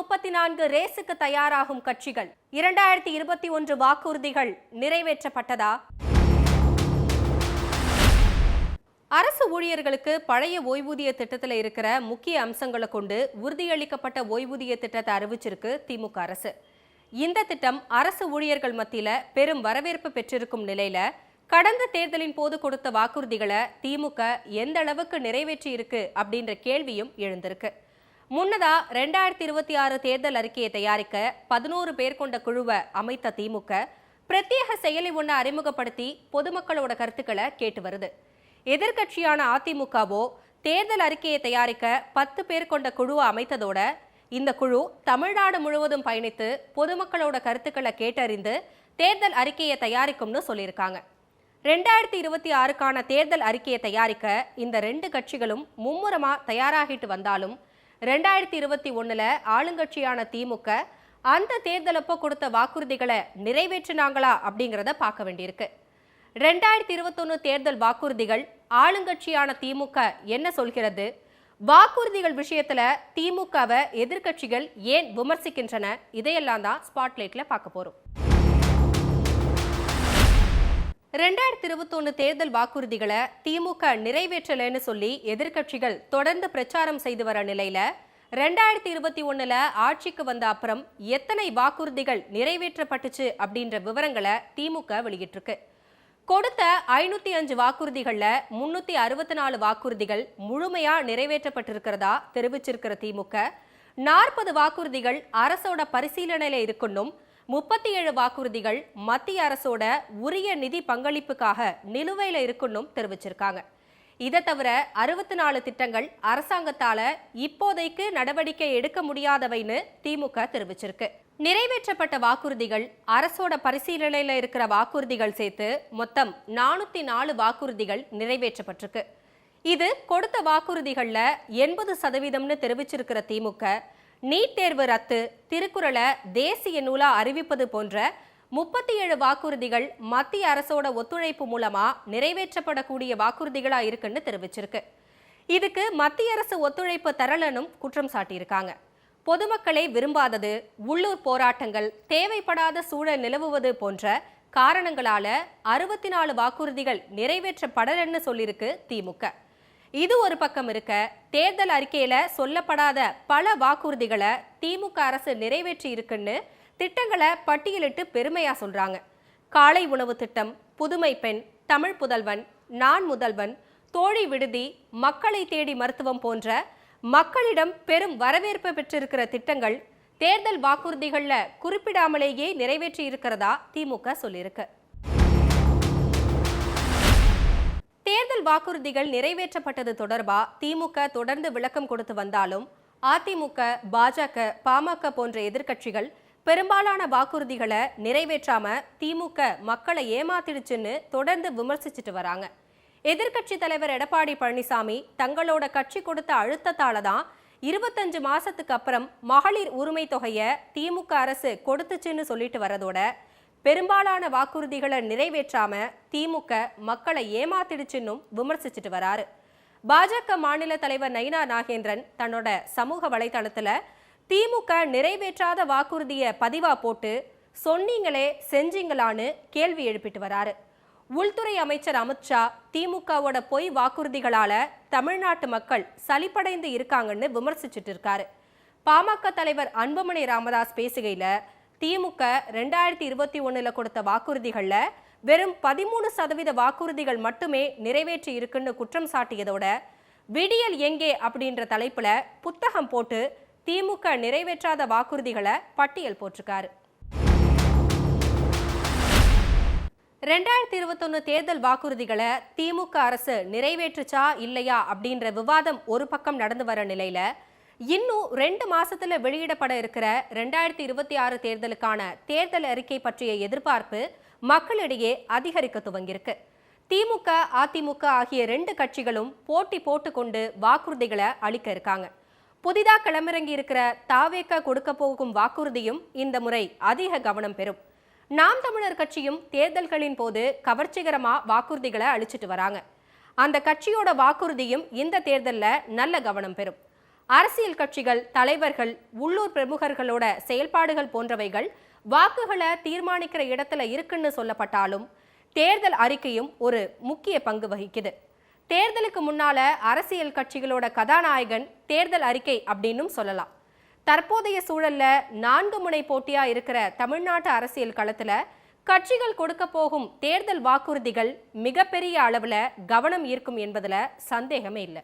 134 ரேஸுக்கு தயாராகும் கட்சிகள். 2021 வாக்குறுதிகள் நிறைவேற்றப்பட்டதா? அரசு ஊழியர்களுக்கு பழைய ஓய்வூதிய திட்டத்தில் இருக்கிற முக்கிய அம்சங்களை கொண்டு உறுதியளிக்கப்பட்ட ஓய்வூதிய திட்டத்தை அறிவிச்சிருக்கு திமுக அரசு. இந்த திட்டம் அரசு ஊழியர்கள் மத்தியில பெரும் வரவேற்பு பெற்றிருக்கும் நிலையில கடந்த தேர்தலின் போது கொடுத்த வாக்குறுதிகளை திமுக எந்த அளவுக்கு நிறைவேற்றி இருக்கு அப்படின்ற கேள்வியும் எழுந்திருக்கு. முன்னதா 2026 தேர்தல் அறிக்கையை தயாரிக்க 11 பேர் கொண்ட குழுவை அமைத்த திமுக பிரத்யேக செயலி ஒன்று அறிமுகப்படுத்தி பொதுமக்களோட கருத்துக்களை கேட்டு வருது. எதிர்கட்சியான அதிமுகவோ தேர்தல் அறிக்கையை தயாரிக்க 10 பேர் கொண்ட குழுவை அமைத்ததோட இந்த குழு தமிழ்நாடு முழுவதும் பயணித்து பொதுமக்களோட கருத்துக்களை கேட்டறிந்து தேர்தல் அறிக்கையை தயாரிக்கும்னு சொல்லியிருக்காங்க. 2026க்கான தேர்தல் அறிக்கையை தயாரிக்க இந்த 2 கட்சிகளும் மும்முரமா தயாராகிட்டு வந்தாலும் 2021 ஆளுங்கட்சியான திமுக அந்த தேர்தலப்போ கொடுத்த வாக்குறுதிகளை நிறைவேற்றினாங்களா அப்படிங்கிறத பார்க்க வேண்டியிருக்கு. 2021 தேர்தல் வாக்குறுதிகள் ஆளுங்கட்சியான திமுக என்ன சொல்கிறது? வாக்குறுதிகள் விஷயத்துல திமுகவை எதிர்கட்சிகள் ஏன் விமர்சிக்கின்றன? இதையெல்லாம் தான் ஸ்பாட்லைட்ல பார்க்க போறோம். 2021 தேர்தல் வாக்குறுதிகளை திமுக நிறைவேற்றலைன்னு சொல்லி எதிர்கட்சிகள் தொடர்ந்து பிரச்சாரம் செய்து வர நிலையில 2021 ஆட்சிக்கு வந்த அப்புறம் எத்தனை வாக்குறுதிகள் நிறைவேற்றப்பட்டுச்சு அப்படின்ற விவரங்களை திமுக வெளியிட்டிருக்கு. கொடுத்த 505 வாக்குறுதிகள்ல 364 வாக்குறுதிகள் முழுமையா நிறைவேற்றப்பட்டிருக்கிறதா தெரிவிச்சிருக்கிற திமுக 40 வாக்குறுதிகள் அரசோட பரிசீலனையில இருக்கணும், 37 வாக்குறுதிகள் மத்திய அரசோட உரிய நிதி பங்களிப்புக்காக நிலுவையில இருக்கணும் தெரிவிச்சிருக்காங்க. இதை தவிர 64 திட்டங்கள் அரசாங்கத்தால இப்போதைக்கு நடவடிக்கை எடுக்க முடியாதவைன்னு திமுக தெரிவிச்சிருக்கு. நிறைவேற்றப்பட்ட வாக்குறுதிகள் அரசோட பரிசீலனையில இருக்கிற வாக்குறுதிகள் சேர்த்து மொத்தம் 404 வாக்குறுதிகள் நிறைவேற்றப்பட்டிருக்கு. இது கொடுத்த வாக்குறுதிகள்ல 80% தெரிவிச்சிருக்கிற திமுக நீட் தேர்வு ரத்து, திருக்குறளை தேசிய நூலா அறிவிப்பது போன்ற 37 வாக்குறுதிகள் மத்திய அரசோட ஒத்துழைப்பு மூலமா நிறைவேற்றப்படக்கூடிய வாக்குறுதிகளா இருக்குன்னு தெரிவிச்சிருக்கு. இதுக்கு மத்திய அரசு ஒத்துழைப்பு தரலனும் குற்றம் சாட்டியிருக்காங்க. பொதுமக்களை விரும்பாதது, உள்ளூர் போராட்டங்கள், தேவைப்படாத சூழல் நிலவுவது போன்ற காரணங்களால 64 வாக்குறுதிகள் நிறைவேற்றப்படலன்னு சொல்லியிருக்கு திமுக. இது ஒரு பக்கம் இருக்க, தேர்தல் அறிக்கையில சொல்லப்படாத பல வாக்குறுதிகளை திமுக அரசு நிறைவேற்றி இருக்குன்னு திட்டங்களை பட்டியலிட்டு பெருமையா சொல்றாங்க. காலை உணவு திட்டம், புதுமை பெண், தமிழ் புதல்வன், நான் முதல்வன், தோழி விடுதி, மக்களை தேடி மருத்துவம் போன்ற மக்களிடம் பெரும் வரவேற்பு பெற்றிருக்கிற திட்டங்கள் தேர்தல் வாக்குறுதிகள்ல குறிப்பிடாமலேயே நிறைவேற்றி இருக்கிறதா திமுக சொல்லியிருக்கு. தேர்தல் வாக்குறுதிகள் நிறைவேற்றப்பட்டது தொடர்பா திமுக தொடர்ந்து விளக்கம் கொடுத்து வந்தாலும் அதிமுக, பாஜக, பாமக போன்ற எதிர்கட்சிகள் பெரும்பாலான வாக்குறுதிகளை நிறைவேற்றாம திமுக மக்களை ஏமாத்திடுச்சுன்னு தொடர்ந்து விமர்சிச்சுட்டு வராங்க. எதிர்கட்சி தலைவர் எடப்பாடி பழனிசாமி தங்களோட கட்சி கொடுத்த அழுத்தத்தால தான் 25 மாசத்துக்கு அப்புறம் மகளிர் உரிமை தொகையை திமுக அரசு கொடுத்துச்சுன்னு சொல்லிட்டு வரதோட பெரும்பாலான வாக்குறுதிகளை நிறைவேற்றாம திமுக மக்களை ஏமாத்திடுச்சுன்னும் விமர்சிச்சுட்டு வராரு. பாஜக மாநில தலைவர் நயினா நாகேந்திரன் தன்னோட சமூக வலைதளத்துல திமுக நிறைவேற்றாத வாக்குறுதியை பதிவா போட்டு சொன்னீங்களே செஞ்சீங்களான்னு கேள்வி எழுப்பிட்டு வராரு. உள்துறை அமைச்சர் அமித்ஷா திமுகவோட பொய் வாக்குறுதிகளால தமிழ்நாட்டு மக்கள் சலிப்படைந்து இருக்காங்கன்னு விமர்சிச்சுட்டு இருக்காரு. பாமக தலைவர் அன்புமணி ராமதாஸ் பேசுகையில திமுக 2021 கொடுத்த வாக்குறுதிகள்ல வெறும் 13% வாக்குறுதிகள் மட்டுமே நிறைவேற்றி இருக்குன்னு குற்றம் சாட்டியதோட விடியல் எங்கே அப்படின்ற தலைப்புல புத்தகம் போட்டு திமுக நிறைவேற்றாத வாக்குறுதிகளை பட்டியல் போட்டிருக்காரு. 2021 தேர்தல் வாக்குறுதிகளை திமுக அரசு நிறைவேற்றுச்சா இல்லையா அப்படின்ற விவாதம் ஒரு பக்கம் நடந்து வர நிலையில இன்னும் 2 மாசத்துல வெளியிடப்பட இருக்கிற 2026 தேர்தலுக்கான தேர்தல் அறிக்கை பற்றிய எதிர்பார்ப்பு மக்களிடையே அதிகரிக்க துவங்கியிருக்கு. திமுக, அதிமுக ஆகிய 2 கட்சிகளும் போட்டி போட்டுக்கொண்டு வாக்குறுதிகளை அளிக்க இருக்காங்க. புதிதாக களமிறங்கி இருக்கிற தாவேக கொடுக்க போகும் வாக்குறுதியும் இந்த முறை அதிக கவனம் பெறும். நாம் தமிழர் கட்சியும் தேர்தல்களின் போது கவர்ச்சிகரமா வாக்குறுதிகளை அளிச்சிட்டு வராங்க. அந்த கட்சியோட வாக்குறுதியும் இந்த தேர்தலில் நல்ல கவனம் பெறும். அரசியல் கட்சிகள், தலைவர்கள், உள்ளூர் பிரமுகர்களோட செயல்பாடுகள் போன்றவைகள் வாக்குகளை தீர்மானிக்கிற இடத்துல இருக்குன்னு சொல்லப்பட்டாலும் தேர்தல் அறிக்கையும் ஒரு முக்கிய பங்கு வகிக்குது. தேர்தலுக்கு முன்னால அரசியல் கட்சிகளோட கதாநாயகன் தேர்தல் அறிக்கை அப்படின்னும் சொல்லலாம். தற்போதைய சூழல்ல 4 முனை போட்டியா இருக்கிற தமிழ்நாட்டு அரசியல் களத்துல கட்சிகள் கொடுக்க போகும் தேர்தல் வாக்குறுதிகள் மிகப்பெரிய அளவுல கவனம் ஈர்க்கும் என்பதுல சந்தேகமே இல்லை.